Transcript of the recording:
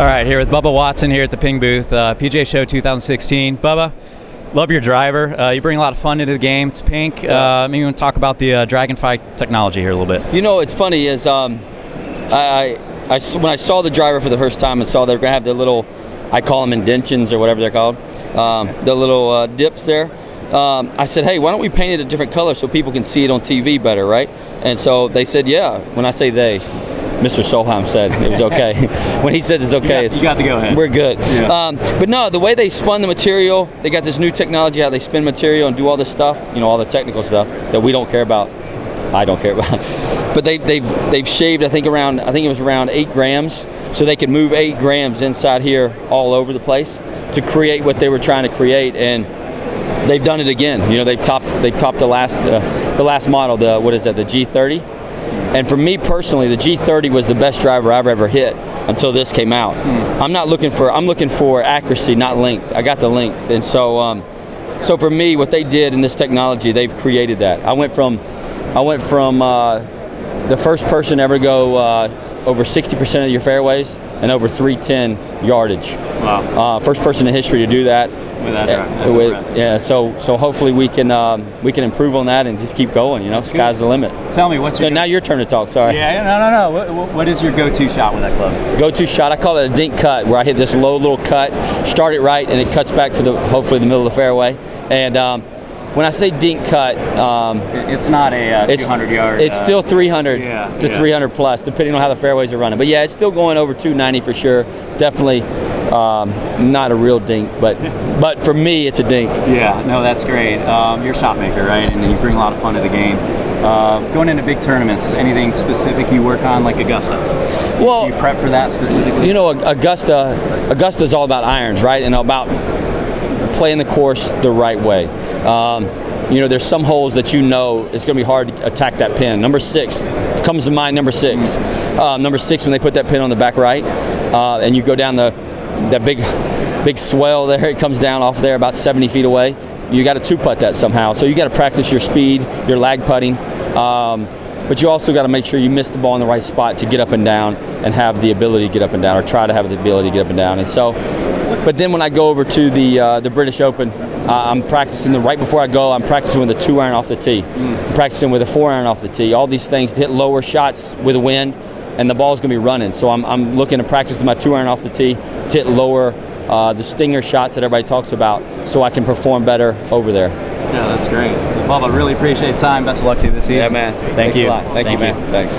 All right, here with Bubba Watson here at the Ping booth, PGA Show 2016. Bubba, love your driver. You bring a lot of fun into the game. It's pink. Maybe you want to talk about the Dragonfly technology here a little bit. You know, it's funny is when I saw the driver for the first time and saw they were going to have the little, I call them indentions or whatever they're called, the little dips there. I said, hey, why don't we paint it a different color so people can see it on TV better, right? And so they said, yeah. When I say they, Mr. Solheim said it was okay. When he says it's okay, you got the go ahead. We're good. Yeah. But no, the way they spun the material, they got this new technology how they spin material and do all this stuff, you know, all the technical stuff that we don't care about. I don't care about. But they've shaved, I think it was around 8 grams, so they could move 8 grams inside here all over the place to create what they were trying to create, and they've done it again. You know, they've topped the last model, the G30. And for me personally, the G30 was the best driver I've ever hit until this came out. I'm looking for accuracy, not length. I got the length, and so for me, what they did in this technology, they've created that. I went from the first person ever to go over 60% of your fairways and over 310 yardage. Wow. First person in history to do that. With that drive. That's yeah, so hopefully we can improve on that and just keep going. You know, sky's the limit. Tell me, what's your now your turn to talk. Sorry. Yeah, no. What is your go-to shot with that club? Go-to shot, I call it a dink cut, where I hit this low little cut, start it right, and it cuts back to hopefully the middle of the fairway. And when I say dink cut, it's not a 200 yard. It's still 300 to 300 plus, depending on how the fairways are running. But yeah, it's still going over 290 for sure. Definitely not a real dink, but for me, it's a dink. Yeah, no, that's great. You're a shot maker, right? And you bring a lot of fun to the game. Going into big tournaments, anything specific you work on, like Augusta? Well, you prep for that specifically? You know, Augusta's all about irons, right? And about playing the course the right way. You know, there's some holes that you know it's going to be hard to attack that pin. Number 6 comes to mind. Number 6, when they put that pin on the back right, and you go down that big swell there. It comes down off there about 70 feet away. You got to 2-putt that somehow. So you got to practice your speed, your lag putting, but you also got to make sure you miss the ball in the right spot to get up and down and have the ability to get up and down, or try to have the ability to get up and down. And so, but then when I go over to the British Open, I'm practicing right before I go. I'm practicing with a 2-iron off the tee. I'm practicing with a 4-iron off the tee. All these things to hit lower shots with the wind, and the ball's going to be running. So I'm looking to practice with my 2-iron off the tee to hit lower, the stinger shots that everybody talks about, so I can perform better over there. Yeah, that's great. Bob, I really appreciate the time. Best of luck to you this season. Yeah, man. Thank you. Thank you, man. Thanks.